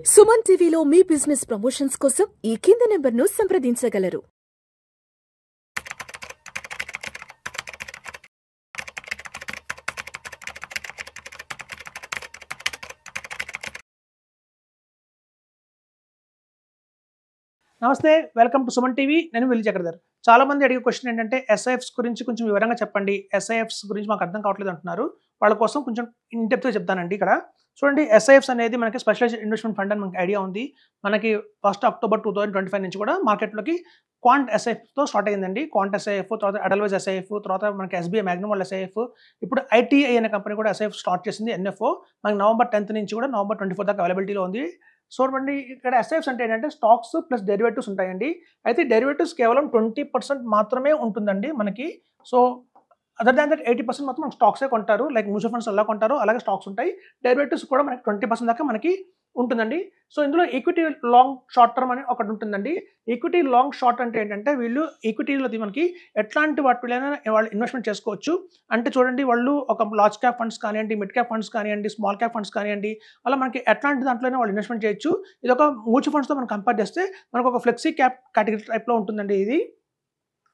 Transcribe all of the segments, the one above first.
సుమన్ టీవీలో మీ business promotions కోసం ఈ కింది నెంబర్ను సంప్రదించగలరు. నమస్తే, వెల్కమ్ టు సుమన్ టీవీ. నేను విల్లి చక్రధర్. చాలా మంది అడిగే క్వశ్చన్ ఏంటంటే ఎస్ఐఎఫ్స్ గురించి కొంచెం వివరంగా చెప్పండి, ఎస్ఐఎఫ్స్ గురించి మాకు అర్థం కావట్లేదు అంటున్నారు. వాళ్ళ కోసం కొంచెం ఇన్ డెప్త్గా చెప్తానండి. ఇక్కడ చూడండి, ఎస్ఐఎఫ్స్ అనేది మనకి స్పెషలైజ్డ్ ఇన్వెస్ట్మెంట్ ఫండ్ అని మనకి ఐడియా ఉంది. మనకి 1 అక్టోబర్ 2025 నుంచి కూడా మార్కెట్లోకి క్వాంట్ ఎస్ఐఎఫ్తో స్టార్ట్ అయిందండి. క్వాంట్ ఎస్ఐఎఫ్, తర్వాత అడల్వైజ్ ఎస్ఐఎఫ్, తర్వాత మనకి ఎస్బీఐ మ్యాగ్నమ్ వాళ్ళ ఎస్ఐఎఫ్, ఇప్పుడు ఐటీఐ అనే కంపెనీ కూడా ఎస్ఐఎఫ్ స్టార్ట్ చేసింది. ఎన్ఎఫ్ఓ మనకి November 10th నుంచి కూడా November 24 దాకా అవైలబిలిటీలో ఉంది. సో అండి, ఇక్కడ ఎస్ఐఎఫ్స్ అంటే ఏంటంటే స్టాక్స్ ప్లస్ డెరివేటివ్స్ ఉంటాయండి. అయితే డెరివేటివ్స్ కేవలం 20% మాత్రమే ఉంటుందండి మనకి. సో అదర్ దాన్ దట్ 80% మాత్రం మనకి స్టాక్సే కొంటారు. లైక్ మ్యూచువల్ ఫండ్స్ ఎలా కొంటారో అలాగే స్టాక్స్ ఉంటాయి. డెరివేటివ్స్ కూడా మనకి 20% దాకా మనకి ఉంటుందండి. సో ఇందులో ఈక్విటీ లాంగ్ షార్ట్ టర్మ్ అని ఒకటి ఉంటుందండి. ఈక్విటీ లాంగ్ షార్ట్ అంటే ఏంటంటే వీళ్ళు ఈక్విటీలో మనకి ఎట్లాంటి వాటిలైనా వాళ్ళు ఇన్వెస్ట్మెంట్ చేసుకోవచ్చు. అంటే చూడండి, వాళ్ళు ఒక లార్జ్ క్యాప్ ఫండ్స్ కానివ్వండి, మిడ్ క్యాప్ ఫండ్స్ కానివ్వండి, స్మాల్ క్యాప్ ఫండ్స్ కానివ్వండి, అలా మనకి ఎట్లాంటి దాంట్లోనే వాళ్ళు ఇన్వెస్ట్మెంట్ చేయొచ్చు. ఇది ఒక మ్యూచువల్ ఫండ్స్తో మనం కంపేర్ చేస్తే మనకు ఒక ఫ్లెక్సీ క్యాప్ కేటగిరీ టైప్లో ఉంటుందండి ఇది.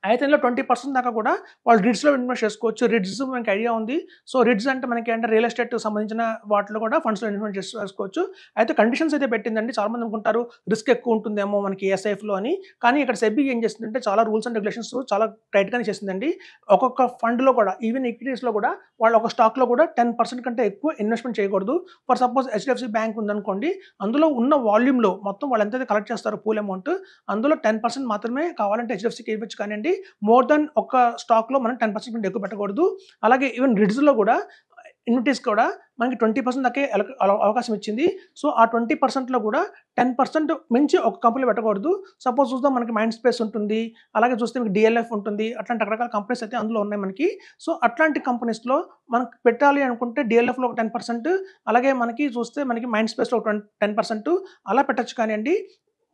అయితే ఇందులో 20% దాకా కూడా వాళ్ళు రిడ్స్లో ఇన్వెస్ట్ చేసుకోవచ్చు. రిడ్స్ మనకి ఐడియా ఉంది. సో రిడ్స్ అంటే మనకి అంటే రియల్ ఎస్టేట్ సంబంధించిన వాటిలో కూడా ఫండ్స్లో ఇన్వెస్ట్ చేసుకోవచ్చు. అయితే కండిషన్స్ అయితే పెట్టిందండి. చాలామంది అనుకుంటారు రిస్క్ ఎక్కువ ఉంటుందేమో మనకి ఎస్ఐఎఫ్లో అని. కానీ ఇక్కడ సెబీ ఏం చేస్తుందంటే చాలా రూల్స్ అండ్ రెగ్యులేషన్స్ చాలా టైట్గానే చేసిందండి. ఒక్కొక్క ఫండ్లో కూడా, ఈవెన్ ఈక్విటీస్లో కూడా వాళ్ళు ఒక స్టాక్లో కూడా 10% కంటే ఎక్కువ ఇన్వెస్ట్మెంట్ చేయకూడదు. ఫర్ సపోజ్ హెచ్డిఎఫ్సి బ్యాంక్ ఉందనుకోండి, అందులో ఉన్న వాల్యూమ్లో మొత్తం వాళ్ళు ఎంతైతే కలెక్ట్ చేస్తారో పూల్ అమౌంట్, అందులో 10% మాత్రమే కావాలంటే హెచ్డిఎఫ్సికి ఇవ్వచ్చు. కానివ్వండి, మోర్ దెన్ ఒక స్టాక్లో మనం 10% ఎక్కువ పెట్టకూడదు. అలాగే ఈవెన్ రిడ్స్లో కూడా ఇన్వెస్టీస్ కూడా మనకి 20% దాకే అవకాశం ఇచ్చింది. సో ఆ 20%లో కూడా 10% మించి ఒక కంపెనీ పెట్టకూడదు. సపోజ్ చూద్దాం, మనకి మైండ్ స్పేస్ ఉంటుంది, అలాగే చూస్తే మీకు డిఎల్ఎఫ్ ఉంటుంది, అట్లాంటి రకరకాల కంపెనీస్ అయితే అందులో ఉన్నాయి మనకి. సో అట్లాంటి కంపెనీస్లో మనకు పెట్టాలి అనుకుంటే డిఎల్ఎఫ్లో ఒక 10%, అలాగే మనకి చూస్తే మనకి మైండ్ స్పేస్లో ఒక 10% అలా పెట్టచ్చు. కానివ్వండి,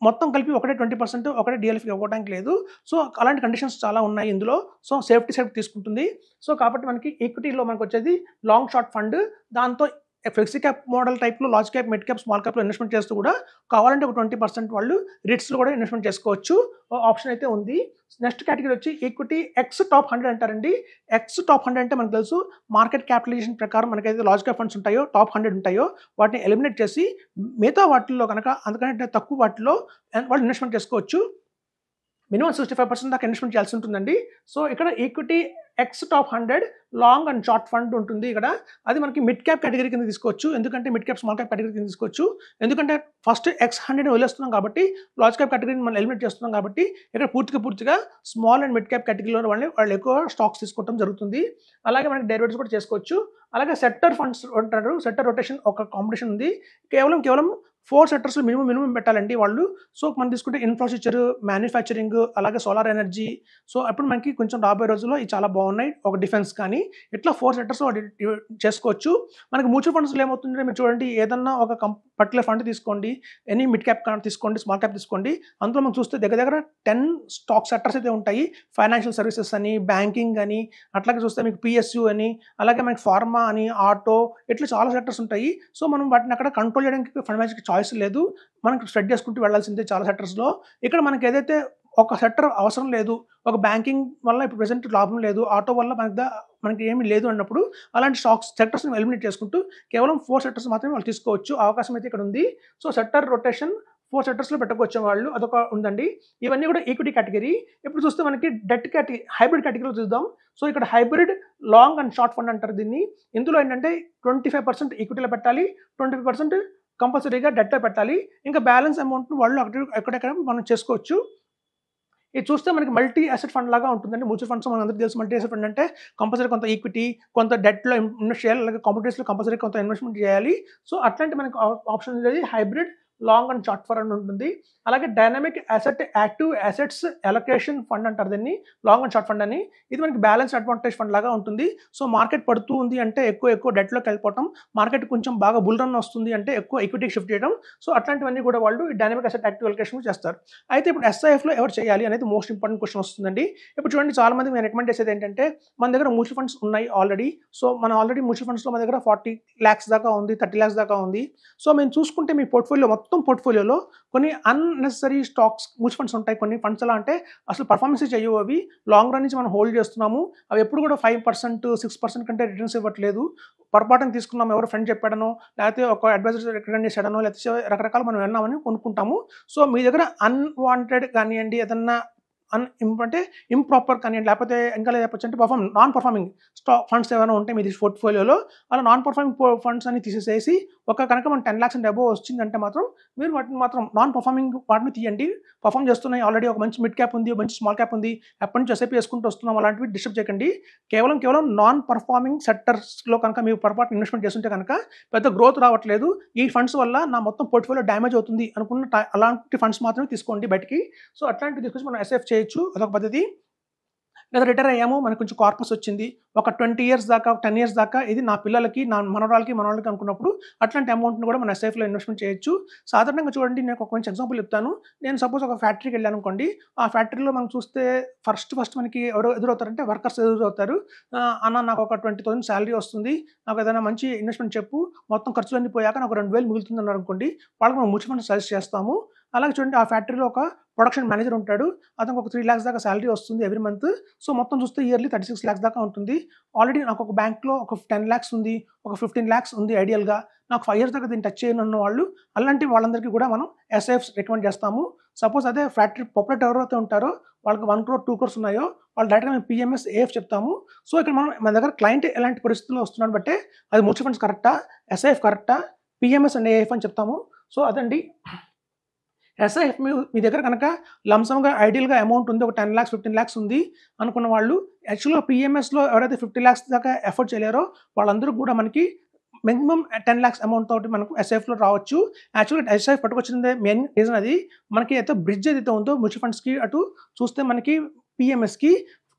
మొత్తం కలిపి ఒకటే 20%, ఒకటే డిఎల్ఎఫ్కి ఇవ్వడానికి లేదు. సో అలాంటి కండిషన్స్ చాలా ఉన్నాయి ఇందులో. సో సేఫ్టీ తీసుకుంటుంది. సో కాబట్టి మనకి ఈక్విటీలో మనకు వచ్చేది లాంగ్ షార్ట్ ఫండ్. దాంతో ఫ్లెక్సీ క్యాప్ మోడల్ టైప్లో large cap, mid cap, small క్యాప్లో ఇన్వెస్ట్మెంట్ చేస్తూ కూడా కావాలంటే ఒక 20% వాళ్ళు రిట్స్లో కూడా ఇన్వెస్ట్మెంట్ చేసుకోవచ్చు. ఆప్షన్ అయితే ఉంది. నెక్స్ట్ కేటగిరీ వచ్చి ఈక్విటీ ఎక్స్ టాప్ 100 అంటారండి. ఎక్స్ టాప్ 100 అంటే మనకు తెలుసు, మార్కెట్ క్యాపిటలైజేషన్ ప్రకారం మనకైతే లార్జ్ క్యాప్ ఫండ్స్ ఉంటాయో, టాప్ 100 ఉంటాయో వాటిని ఎలిమినేట్ చేసి మిగతా వాటిల్లో కనుక అంతకంటే తక్కువ వాటిలో వాళ్ళు ఇన్వెస్ట్మెంట్ చేసుకోవచ్చు. మినిమం 65% దాకా ఇన్వెస్ట్మెంట్ చేయాల్సి ఉంటుందండి. సో ఇక్కడ equity X top 100 long and short fund ఉంటుంది. ఇక్కడ అది మనకి మిడ్ క్యాప్ కేటగిరీ కింద తీసుకోవచ్చు. ఎందుకంటే mid cap, small cap category కింద తీసుకోవచ్చు. ఎందుకంటే ఫస్ట్ ఎక్స్ 100 వదిలేస్తున్నాం కాబట్టి, లార్జ్ క్యాప్ కేటగిరీని మనం ఎలిమినేట్ చేస్తున్నాం కాబట్టి, ఇక్కడ పూర్తిగా స్మాల్ అండ్ మిడ్ క్యాప్ కేటగిరీలో వాళ్ళు ఎక్కువ స్టాక్స్ తీసుకోవడం జరుగుతుంది. అలాగే మనకి డెరివేటివ్స్ కూడా చేసుకోవచ్చు. అలాగే సెక్టర్ ఫండ్స్ అంటారు. సెక్టర్ రొటేషన్ ఒక కాంపిటీషన్ ఉంది. కేవలం 4 సెక్టర్స్ మినిమం పెట్టాలండి వాళ్ళు. సో మనం తీసుకుంటే ఇన్ఫ్రాస్ట్రక్చర్, మ్యానుఫ్యాక్చరింగ్, అలాగే సోలార్ ఎనర్జీ. సో అప్పుడు మనకి కొంచెం రాబోయే రోజుల్లో ఇవి చాలా బాగున్నాయి. ఒక డిఫెన్స్ కానీ ఇట్లా 4 సెక్టర్స్ చేసుకోవచ్చు. మనకి మ్యూచువల్ ఫండ్స్లో ఏమవుతుందంటే, మీరు చూడండి, ఏదన్నా ఒక పర్టికులర్ ఫండ్ తీసుకోండి, ఎనీ మిడ్ క్యాప్ తీసుకోండి, స్మాల్ క్యాప్ తీసుకోండి, అందులో మనం చూస్తే దగ్గర 10 స్టాక్ సెక్టర్స్ అయితే ఉంటాయి. ఫైనాన్షియల్ సర్వీసెస్ అని, బ్యాంకింగ్ అని, అట్లాగే చూస్తే మీకు పిఎస్యు అని, అలాగే మనకి ఫార్మా అని, ఆటో, ఇట్లా చాలా సెక్టర్స్ ఉంటాయి. సో మనం వాటిని అక్కడ కంట్రోల్ చేయడానికి ఫండ్ మేనేజర్కి చాయిస్ లేదు. మనకు స్టడీ చేసుకుంటూ వెళ్ళాల్సిందే చాలా సెక్టర్స్లో. ఇక్కడ మనకి ఏదైతే ఒక సెక్టర్ అవసరం లేదు, ఒక బ్యాంకింగ్ వల్ల ఇప్పుడు ప్రెసెంట్ లాభం లేదు, ఆటో వల్ల మనకి ఏమీ లేదు అన్నప్పుడు అలాంటి స్టాక్స్ సెక్టర్స్ని ఎలిమినేట్ చేసుకుంటూ కేవలం 4 సెక్టర్స్ మాత్రమే వాళ్ళు తీసుకోవచ్చు. అవకాశం అయితే ఇక్కడ ఉంది. సో సెక్టర్ రొటేషన్ 4 సెక్టర్స్లో పెట్టుకోవచ్చు వాళ్ళు, అదొక ఉందండి. ఇవన్నీ కూడా ఈక్విటీ కేటగిరీ. ఇప్పుడు చూస్తే మనకి డెట్ కేటగిరీ, హైబ్రిడ్ కేటగిరీలో చూద్దాం. సో ఇక్కడ hybrid long and short fund అంటారు దీన్ని. ఇందులో ఏంటంటే 25% ఈక్విటీలో పెట్టాలి, 25% కంపల్సరీగా డెట్లో పెట్టాలి. ఇంకా బ్యాలెన్స్ అమౌంట్ వాళ్ళు ఎక్కడెక్కడ మనం చేసుకోవచ్చు. ఇది చూస్తే మనకి మల్టీ అసెట్ ఫండ్ లాగా ఉంటుందండి. మ్యూచువల్ ఫండ్స్ మన అందరికీ తెలుసు, మల్టీ అసెట్ ఫండ్ అంటే కంపల్సరీ కొంత ఈక్విటీ, కొంత డెట్లో ఇన్వెస్ట్ చేయాలి, అలాగే కామోడిటీస్లో కంపల్సరీ కొంత ఇన్వెస్ట్మెంట్ చేయాలి. సో అట్లాంటి మనకి ఆప్షన్ అనేది hybrid long and short fund ఉంటుంది. అలాగే dynamic asset active assets allocation fund అంటారు దీన్ని, లాంగ్ అండ్ షార్ట్ ఫండ్ అని. ఇది మనకి బ్యాలెన్స్ అడ్వాంటేజ్ ఫండ్ లాగా ఉంటుంది. సో మార్కెట్ పడుతూ ఉంది అంటే ఎక్కువ డెట్లోకి వెళ్ళిపోవటం, మార్కెట్ కొంచెం బాగా బుల్ రన్ వస్తుంది అంటే ఎక్కువ ఈక్విటీకి షిఫ్ట్ చేయడం. సో అట్లాంటివన్నీ కూడా వాళ్ళు డైనమిక్ అసెట్ యాక్టివ్ అలొకేషన్ చేస్తారు. అయితే ఇప్పుడు ఎస్ఐఎఫ్లో ఎవరు చేయాలి అనేది మోస్ట్ ఇంపార్టెంట్ క్వశ్చన్ వస్తుందండి. ఇప్పుడు చూడండి, చాలా మంది నేను రికమెండ్ చేసేది ఏంటంటే, మన దగ్గర మ్యూచువల్ ఫండ్స్ ఉన్నాయి ఆల్రెడీ. సో మనం ఆల్రెడీ మ్యూచువల్ ఫండ్స్లో మన దగ్గర 40 lakhs దాకా ఉంది, 30 lakhs దాకా ఉంది. సో మేము చూసుకుంటే మీ పోర్ట్ఫోలియో మొత్తం మొత్తం పోర్ట్ఫోలియోలో కొన్ని అన్నెసరీ స్టాక్స్ మ్యూచువల్ ఫండ్స్ ఉంటాయి. కొన్ని ఫండ్స్ ఎలా అంటే అసలు పర్ఫార్మెన్స్ చేయవు. అవి లాంగ్ రన్ నుంచి మనం హోల్డ్ చేస్తున్నాము. అవి ఎప్పుడు కూడా 5%, 6% కంటే రిటర్న్స్ ఇవ్వట్లేదు. పొరపాటున తీసుకున్నాము, ఎవరో ఫ్రెండ్ చెప్పాడనో, లేకపోతే ఒక అడ్వైజర్ రికమెండ్ చేశాడనో, లేకపోతే రకరకాలు మనం విన్నామని కొనుక్కుంటాము. సో మీ దగ్గర అన్వాంటెడ్ కానివ్వండి, ఏదన్నా అంటే ఇంప్రాపర్ కానివ్వండి, లేకపోతే ఇంకా చెప్పచ్చు అంటే నాన్ పర్ఫార్మింగ్ ఫండ్స్ ఏమైనా ఉంటాయి మీ పోర్ట్ఫోలియోలో, అలా నాన్ పర్ఫార్మింగ్ ఫండ్స్ అని తీసేసేసి కనుక మనం 10 lakhs అండ్ అబోవ్ వచ్చిందంటే మాత్రం మీరు వాటిని మాత్రం నాన్ పర్ఫార్మింగ్ వాటిని తీయండి. పర్ఫామ్ చేస్తున్నాయి, ఆల్రెడీ ఒక మంచి మిడ్ క్యాప్ ఉంది, మంచి స్మాల్ క్యాప్ ఉంది, ఎప్పటి నుంచి ఎస్ఐపి వేసుకుంటూ వస్తున్నాం, అలాంటివి డిస్టర్బ్ చేయకండి. కేవలం నాన్ పర్ఫార్మింగ్ సెక్టర్స్లో కనుక మీరు పొరపాటు ఇన్వెస్ట్మెంట్ చేస్తుంటే కనుక పెద్ద గ్రోత్ రావట్లేదు, ఈ ఫండ్స్ వల్ల నా మొత్తం పోర్ట్ఫోలియో డ్యామేజ్ అవుతుంది అనుకున్న అలాంటి ఫండ్స్ మాత్రమే తీసుకోండి బయటికి. సో అట్లాంటివి తీసుకొచ్చి మనం ఎస్ఐఎఫ్ చేయొచ్చు, అదొక పద్ధతి. లేదా రిటైర్ అయ్యాము, మనకు కొంచెం కార్పస్ వచ్చింది, ఒక 20 years దాకా, 10 years దాకా ఇది నా పిల్లలకి, నా మనవరాలకి అనుకున్నప్పుడు అట్లాంటి అమౌంట్ని కూడా మన ఎస్ఐఎఫ్లో ఇన్వెస్ట్మెంట్ చేయొచ్చు. సాధారణంగా చూడండి, నేను ఒక మంచి ఎగ్జాంపుల్ చెప్తాను. నేను సపోజ్ ఒక ఫ్యాక్టరీకి వెళ్ళాను అనుకోండి, ఆ ఫ్యాక్టరీలో మనం చూస్తే ఫస్ట్ మనకి ఎవరు ఎదురవుతారంటే వర్కర్స్ ఎదురవుతారు. అన్న నాకు ఒక 20,000 శాలరీ వస్తుంది, నాకు ఏదైనా మంచి ఇన్వెస్ట్మెంట్ చెప్పు, మొత్తం ఖర్చులన్నీ పోయాక నాకు 2,000 మిగులుతుంది అన్నారు అనుకోండి, వాళ్ళకి మనం మ్యూచువల్ ఫండ్స్ సజెస్ట్ చేస్తాము. అలాగే చూడండి, ఆ ఫ్యాక్టరీలో ఒక ప్రొడక్షన్ మేనేజర్ ఉంటాడు, అతనికి ఒక 3 lakhs దాకా శాలరీ వస్తుంది ఎవ్రీ మంత్. సో మొత్తం చూస్తే ఇయర్లీ 36 lakhs దాకా ఉంటుంది. ఆల్రెడీ నాకు ఒక బ్యాంక్లో ఒక 10 lakhs ఉంది, ఒక 15 lakhs ఉంది ఐడియల్గా, నాకు 5 years దాకా దీన్ని టచ్ చేయనున్న వాళ్ళు, అలాంటి వాళ్ళందరికీ కూడా మనం ఎస్ఐఎఫ్స్ రికమెండ్ చేస్తాము. సపోజ్ అదే ఫ్యాక్టరీ ప్రొపరేటర్ ఎవరైతే ఉంటారో వాళ్ళకి 1 crore 2 crores ఉన్నాయో వాళ్ళు డైరెక్ట్గా మేము పిఎంఎస్ ఏఎఫ్ చెప్తాము. సో ఇక్కడ మన దగ్గర క్లయింట్ ఎలాంటి పరిస్థితుల్లో వస్తున్నాడు బట్టే అది మ్యూచువల్ ఫండ్స్ కరెక్టా, ఎస్ఐఎఫ్ కరెక్టా, పిఎంఎస్ అండ్ ఏఎఫ్ అని చెప్తాము. సో అదండి ఎస్ఐఎఫ్. మీ దగ్గర కనుక లంసమ్గా ఐడియల్గా అమౌంట్ ఉంది, ఒక 10 lakhs 15 lakhs ఉంది అనుకున్న వాళ్ళు, యాక్చువల్గా పిఎంఎస్లో ఎవరైతే 50 lakhs దాకా ఎఫర్ట్ చేయలేరో వాళ్ళందరూ కూడా మనకి మినిమం 10 lakhs అమౌంట్ తోటి మనకు ఎస్ఐఎఫ్లో రావచ్చు. యాక్చువల్గా ఎస్ఐఎఫ్ పట్టుకొచ్చిందే మెయిన్ రీజన్ అది, మనకి అయితే బ్రిడ్జ్ ఏదైతే ఉందో మ్యూచువల్ ఫండ్స్కి అటు చూస్తే మనకి పిఎంఎస్కి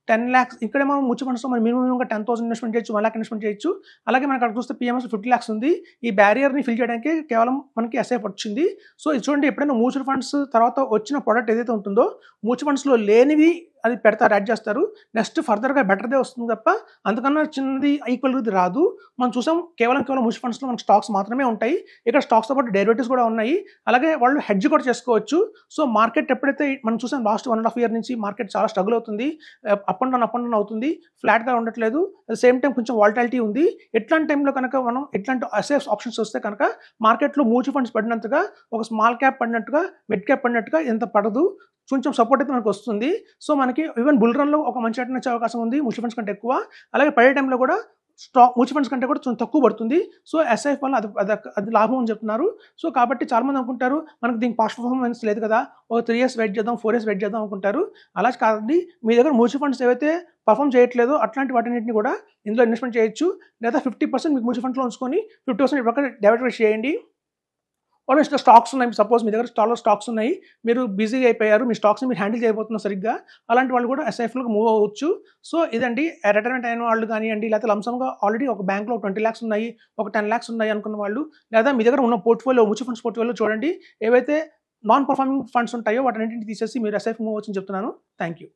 10 lakhs, ఇక్కడే మనం మ్యూచువల్ ఫండ్స్లో మనం మినిమంగా 10,000 ఇన్వెస్ట్మెంట్ చేయొచ్చు, 1 lakh ఇన్వెస్ట్మెంట్ చేయొచ్చు. అలాగే మనకు అక్కడ చూస్తే పిఎంఎస్ 50 lakhs ఉంది. ఈ బ్యారియర్ని ఫిల్ చేయడానికి కేవలం మనకి ఎస్ఐఎఫ్ వచ్చింది. సో ఇది చూడండి, ఎప్పుడైనా మ్యూచువల్ ఫండ్స్ తర్వాత వచ్చిన ప్రోడక్ట్ ఏదైతే ఉంటుందో మ్యూచువల్ ఫండ్స్లో లేనివి అది పెడతారు, యాడ్ చేస్తారు, నెక్స్ట్ ఫర్దర్గా బెటర్దే వస్తుంది తప్ప అంతకన్నా చిన్నది ఈక్వల్ది రాదు. మనం చూసాం కేవలం మ్యూచువల్ ఫండ్స్లో మనకి స్టాక్స్ మాత్రమే ఉంటాయి. ఇక్కడ స్టాక్స్తో పాటు డెరివేటివ్స్ కూడా ఉన్నాయి, అలాగే వాళ్ళు హెడ్జ్ కూడా చేసుకోవచ్చు. సో మార్కెట్ ఎప్పుడైతే మనం చూసాం లాస్ట్ 1.5 years నుంచి మార్కెట్ చాలా స్ట్రగుల్ అవుతుంది, అప్ అండ్ డౌన్ అవుతుంది, ఫ్లాట్గా ఉండట్లేదు, అట్ ద సేమ్ టైం కొంచెం వాలటాలిటీ ఉంది. ఎట్లాంటి టైంలో కనుక మనం ఎట్లాంటి ఎస్ఐఎఫ్ ఆప్షన్స్ వస్తే కనుక మార్కెట్లో మ్యూచువల్ ఫండ్స్ పడినంతగా, ఒక స్మాల్ క్యాప్ పడినట్టుగా, మిడ్ క్యాప్ పడినట్టుగా ఎంత పడదు, కొంచెం సపోర్ట్ అయితే మనకు వస్తుంది. సో మనకి ఈవెన్ బుల్ రన్లో ఒక మంచి రిటర్న్ వచ్చే అవకాశం ఉంది మ్యూచువల్ ఫండ్స్ కంటే ఎక్కువ. అలాగే పడే టైంలో కూడా మ్యూచువల్ ఫండ్స్ కంటే కూడా కొంచెం తక్కువ పడుతుంది. సో ఎస్ఐఎఫ్ వల్ల అది లాభం అని చెప్తున్నారు. సో కాబట్టి చాలామంది అనుకుంటారు మనకు దీనికి పాస్ట్ పర్ఫార్మెన్స్ లేదు కదా, ఒక 3 years వెయిట్ చేద్దాం, 4 years వెయిట్ చేద్దాం అనుకుంటారు. అలా కాదండి, మీ దగ్గర మ్యూచువల్ ఫండ్స్ ఏవైతే పర్ఫామ్ చేయట్లేదో అట్లాంటి వాటిని కూడా ఇందులో ఇన్వెస్ట్మెంట్ చేయొచ్చు. లేదా 50% మీకు మ్యూచువల్ ఫండ్స్లో ఉంచుకొని 50% డైవర్ట్ చేయండి. ఆల్మోస్ట్ స్టాక్స్ ఉన్నాయి, సపోజ్ మీ దగ్గర చాలా స్టాక్స్ ఉన్నాయి, మీరు బిజీగా అయిపోయారు, మీ స్టాక్స్ని మీరు హ్యాండిల్ చేయబోతున్నారు సరిగ్గా, అలాంటి వాళ్ళు కూడా ఎస్ఐఎఫ్లోకి మూవ్ అవ్వచ్చు. సో ఇదండి, రిటైర్మెంట్ అయిన వాళ్ళు కానివ్వండి, లేకపోతే లంసమ్గా ఆల్రెడీ ఒక బ్యాంక్లో 20 lakhs ఉన్నాయి, ఒక 10 lakhs ఉన్నాయి అనుకున్న వాళ్ళు, లేదా మీ దగ్గర ఉన్న పోర్ట్ఫోలియో మ్యూచువల్ ఫండ్స్ పోర్ట్ఫోలియో చూడండి, ఏవైతే నాన్ పర్ఫార్మింగ్ ఫండ్స్ ఉంటాయో వాటిని తీసేసి మీరు ఎస్ఐఎఫ్ మూవ్ అవ్వచ్చని చెప్తున్నాను. Thank you.